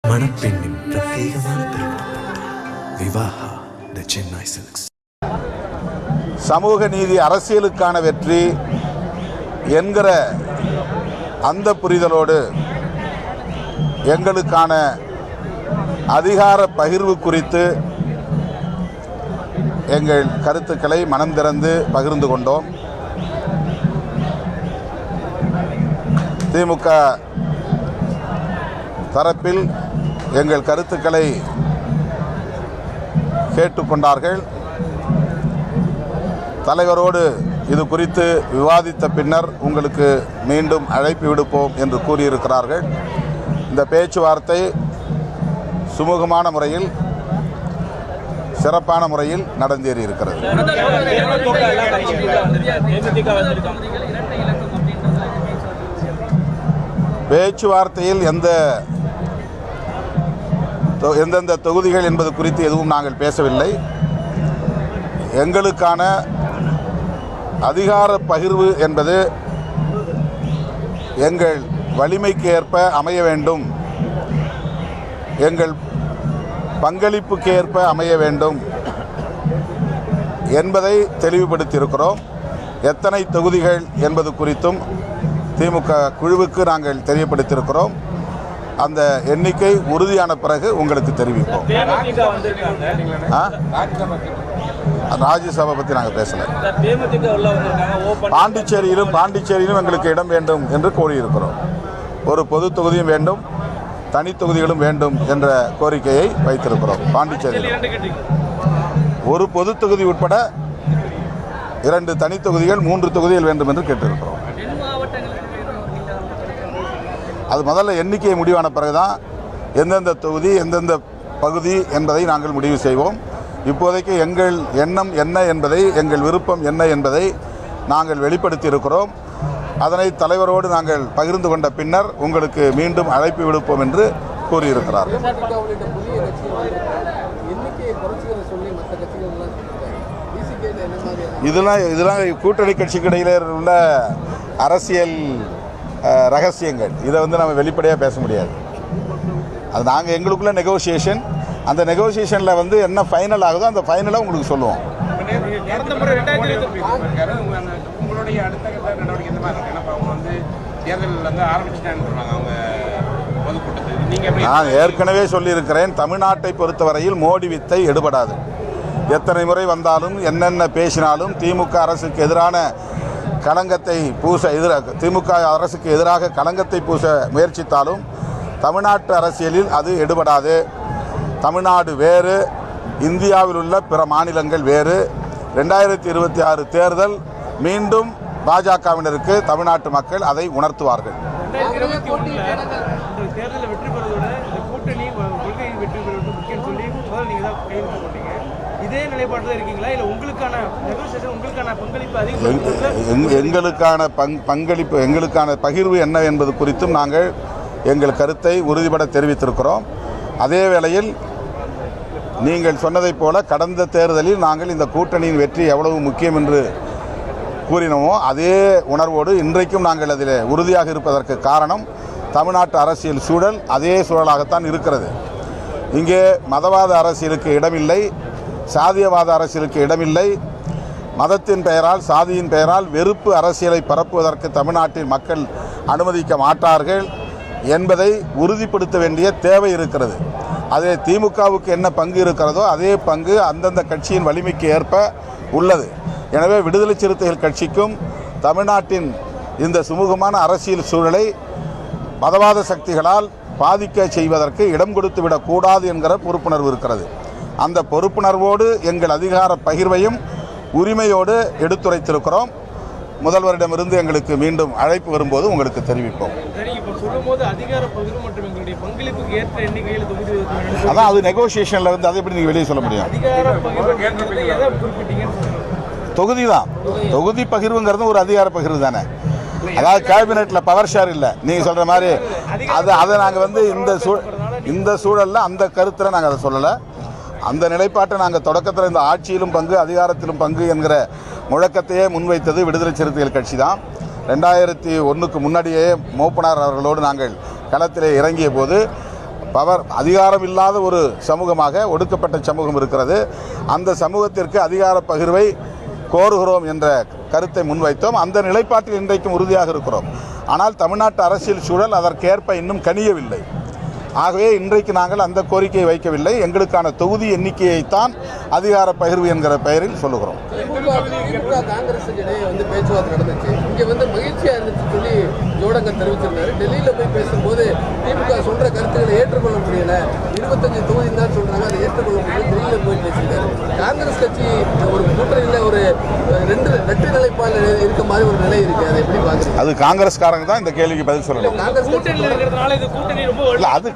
மணப்பெண்ணின் பிரத்யேகமான திருமணம் விவாஹா தி சென்னை சில்க்ஸ். சமூக நீதி அரசியலுக்கான வெற்றி என்கிற அந்த புரிதலோடு எங்களுக்கான அதிகார பகிர்வு குறித்து எங்கள் கருத்துக்களை மனம் திறந்து பகிர்ந்து கொண்டோம். திமுக தரப்பில் எங்கள் கருத்துக்களை கேட்டுக்கொண்டார்கள். தலைவரோடு இது குறித்து விவாதித்த பின்னர் உங்களுக்கு மீண்டும் அழைப்பு விடுப்போம் என்று கூறியிருக்கிறார்கள். இந்த பேச்சுவார்த்தை சுமூகமான முறையில் சிறப்பான முறையில் நடந்தேறி இருக்கிறது. பேச்சுவார்த்தையில் எந்தெந்த தொகுதிகள் என்பது குறித்து எதுவும் நாங்கள் பேசவில்லை. எங்களுக்கான அதிகார பகிர்வு என்பது எங்கள் வலிமைக்கு ஏற்ப அமைய வேண்டும், எங்கள் பங்களிப்புக்கு ஏற்ப அமைய வேண்டும் என்பதை தெளிவுபடுத்தியிருக்கிறோம். எத்தனை தொகுதிகள் என்பது குறித்தும் திமுக குழுவுக்கு நாங்கள் தெரியப்படுத்தியிருக்கிறோம். அந்த எண்ணிக்கை உறுதியான பிறகு உங்களுக்கு தெரிவிப்போம். ராஜ்யசபா பற்றி நாங்கள் பேசலை. பாண்டிச்சேரியிலும் எங்களுக்கு இடம் வேண்டும் என்று கோரியிருக்கிறோம். ஒரு பொது தொகுதியும் வேண்டும், தனி தொகுதிகளும் வேண்டும் என்ற கோரிக்கையை வைத்திருக்கிறோம். பாண்டிச்சேரியில் ஒரு பொது தொகுதி உட்பட 2 தனி தொகுதிகள், 3 தொகுதிகள் வேண்டும் என்று கேட்டிருக்கிறோம். அது முதல்ல எண்ணிக்கை முடிவான பிறகுதான் எந்தெந்த தொகுதி எந்தெந்த பகுதி என்பதை நாங்கள் முடிவு செய்வோம். இப்போதைக்கு எங்கள் எண்ணம் என்ன என்பதை, எங்கள் விருப்பம் என்ன என்பதை நாங்கள் வெளிப்படுத்தி இருக்கிறோம். அதனை தலைவரோடு நாங்கள் பகிர்ந்து கொண்ட பின்னர் உங்களுக்கு மீண்டும் அழைப்பு விடுப்போம் என்று கூறியிருக்கிறார்கள். இதெல்லாம் கூட்டணி கட்சிக்கு இடையில உள்ள அரசியல் ரகசியங்கள். இதை நம்ம வெளிப்படையாக பேச முடியாது. அது நாங்கள் எங்களுக்குள்ள நெகோசியேஷன், அந்த நெகோசியேஷனில் என்ன ஃபைனல் ஆகுதோ அந்த ஃபைனலாக உங்களுக்கு சொல்லுவோம். நான் ஏற்கனவே சொல்லியிருக்கிறேன், தமிழ்நாட்டை பொறுத்தவரையில் மோடி வித்தை எடுபடாது. எத்தனை முறை வந்தாலும் என்னென்ன பேசினாலும் திமுக அரசுக்கு எதிரான களங்கத்தை பூச திமுக அரசுக்கு எதிராக களங்கத்தை பூச முயற்சித்தாலும் தமிழ்நாட்டு அரசியலில் அது எடுபடாது. தமிழ்நாடு வேறு, இந்தியாவில் உள்ள பிற மாநிலங்கள் வேறு. 2026 தேர்தல் மீண்டும் பாஜகவினருக்கு தமிழ்நாட்டு மக்கள் அதை உணர்த்துவார்கள். எங்களுக்கான பகிர்வு என்ன என்பது குறித்தும் நாங்கள் எங்கள் கருத்தை உறுதிபட தெரிவித்திருக்கிறோம். அதே வேளையில் நீங்கள் சொன்னதைப் போல கடந்த தேர்தலில் நாங்கள் இந்த கூட்டணியின் வெற்றி எவ்வளவு முக்கியம் என்று கூறினோமோ அதே உணர்வோடு இன்றைக்கும் நாங்கள் அதில் உறுதியாக இருப்பதற்கு காரணம் தமிழ்நாட்டு அரசியல் சூழல் அதே சூழலாகத்தான் இருக்கிறது. இங்கே மதவாத அரசியலுக்கு இடமில்லை, சாதியவாத அரசியலுக்கு இடமில்லை. மதத்தின் பெயரால், சாதியின் பெயரால் வெறுப்பு அரசியலை பரப்புவதற்கு தமிழ்நாட்டின் மக்கள் அனுமதிக்க மாட்டார்கள் என்பதை உறுதிப்படுத்த வேண்டிய தேவை இருக்கிறது. அதே திமுகவுக்கு என்ன பங்கு இருக்கிறதோ அதே பங்கு அந்தந்த கட்சியின் வலிமைக்கு ஏற்ப உள்ளது. எனவே விடுதலை சிறுத்தைகள் கட்சிக்கும் தமிழ்நாட்டின் இந்த சுமூகமான அரசியல் சூழலை மதவாத சக்திகளால் பாதிக்க செய்வதற்கு இடம் கொடுத்து விடக்கூடாது என்கிற பொறுப்புணர்வு இருக்கிறது. அந்த பொறுப்புணர்வோடு எங்கள் அதிகார பகிர்வையும் உரிமையோடு எடுத்துரைத்திருக்கிறோம். முதல்வரிடமிருந்து எங்களுக்கு மீண்டும் அழைப்பு வரும்போது உங்களுக்கு தெரிவிப்போம். அதான் அது நெகோசியேஷனில் அதை எப்படி நீங்கள் வெளியே சொல்ல முடியும்? தொகுதி தான், தொகுதி பகிர்வுங்கிறது ஒரு அதிகார பகிர்வு தானே. அதாவது கேபினெட்டில் பவர் ஷேர் இல்லை நீங்கள் சொல்கிற மாதிரி. அதை நாங்கள் இந்த சூழலில் அந்த கருத்தில் நாங்கள் அதை சொல்லலை. அந்த நிலைப்பாட்டை நாங்கள் தொடக்கத்தில் இந்த ஆட்சியிலும் பங்கு அதிகாரத்திலும் பங்கு என்கிற முழக்கத்தையே முன்வைத்தது விடுதலை சிறுத்தைகள் கட்சி தான். 2001க்கு முன்னாடியே மூப்பனார் அவர்களோடு நாங்கள் களத்திலே இறங்கிய போது அதிகாரம் இல்லாத ஒரு சமூகமாக ஒடுக்கப்பட்ட சமூகம் இருக்கிறது. அந்த சமூகத்திற்கு அதிகார பகிர்வை கோருகிறோம் என்ற கருத்தை முன்வைத்தோம். அந்த நிலைப்பாட்டில் இன்றைக்கும் உறுதியாக இருக்கிறோம். ஆனால் தமிழ்நாட்டு அரசியல் சூழல் அதற்கேற்ப இன்னும் கனியவில்லை. ஆகவே இன்றைக்கு நாங்கள் அந்த கோரிக்கையை வைக்கவில்லை. எங்களுக்கான தொகுதி எண்ணிக்கையைத்தான் அதிகார பகிர்வு என்கிற பெயரில் சொல்லுகிறோம். காங்கிரஸ் பேச்சுவார்த்தை நடந்துச்சு. இங்கே மகிழ்ச்சியா இருந்துச்சு சொல்லி ஜோடங்கர் தெரிவிச்சிருந்தாரு. டெல்லியில் போய் பேசும்போது திமுக சொல்ற கருத்துக்களை ஏற்றுக்கொள்ள முடியல, 25 தொகுதி தான் சொல்றாங்க, அதை ஏற்றுக்கொள்ள முடியல. டெல்லியில் போய் பேசியிருக்காரு. காங்கிரஸ் கட்சி ஒரு கூட்டணியில் ஒரு வெற்றி நிலைப்பால் இருக்க மாதிரி ஒரு நிலை இருக்கு. அதை எப்படி பாக்குறீங்க? அது காங்கிரஸ்காரங்க தான் இந்த கேள்விக்கு பதில் சொல்லணும். அது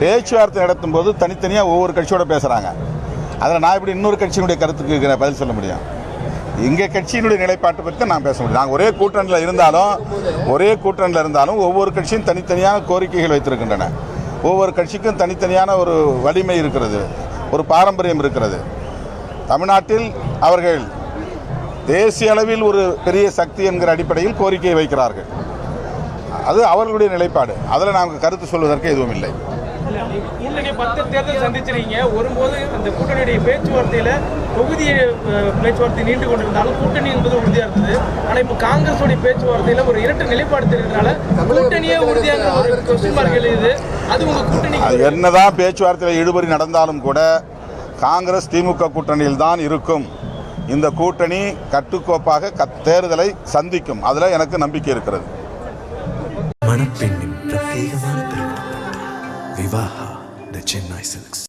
பேச்சுவார்த்தை நடத்தும் போது தனித்தனியாக ஒவ்வொரு கட்சியோட பேசுகிறாங்க. அதில் நான் இப்படி இன்னொரு கட்சியினுடைய கருத்துக்கு பதில் சொல்ல முடியும்? எங்கள் கட்சியினுடைய நிலைப்பாட்டை பற்றி நான் பேச முடியும். நாங்கள் ஒரே கூட்டணியில் இருந்தாலும் ஒவ்வொரு கட்சியும் தனித்தனியான கோரிக்கைகள் வைத்திருக்கின்றன. ஒவ்வொரு கட்சிக்கும் தனித்தனியான ஒரு வலிமை இருக்கிறது, ஒரு பாரம்பரியம் இருக்கிறது. தமிழ்நாட்டில் அவர்கள் தேசிய அளவில் ஒரு பெரிய சக்தி என்கிற அடிப்படையில் கோரிக்கையை வைக்கிறார்கள். அது அவர்களுடைய நிலைப்பாடு. அதில் நாங்கள் கருத்து சொல்வதற்கு எதுவும் இல்லை. கூட்டணி 10 தேர்தல் சந்திச்சிருக்கீங்க. ஒருபோது அந்த கூட்டணியுடைய பேச்சுவார்த்தையில் தொகுதி பேச்சுவார்த்தை நீண்டு கொண்டிருந்தாலும் கூட்டணி என்பது உறுதியாக இருந்தது. ஆனால் இப்போ காங்கிரஸோடைய பேச்சுவார்த்தையில் ஒரு இரட்டை நிலைப்பாடு தெரிகிறதுனால கூட்டணியே உறுதியாக ஒரு கொஸ்டின் மார்க் எழுது. அது உங்கள் கூட்டணி என்னதான் பேச்சுவார்த்தையில் ஈடுபடி நடந்தாலும் கூட காங்கிரஸ் திமுக கூட்டணியில் தான் இருக்கும். இந்த கூட்டணி கட்டுக்கோப்பாக தேர்தலை சந்திக்கும். அதில் எனக்கு நம்பிக்கை இருக்கிறது. மணப்பெண்ணின் பிரத்யேகமான திருமணம் விவாஹா தி சென்னை சில்க்ஸ்.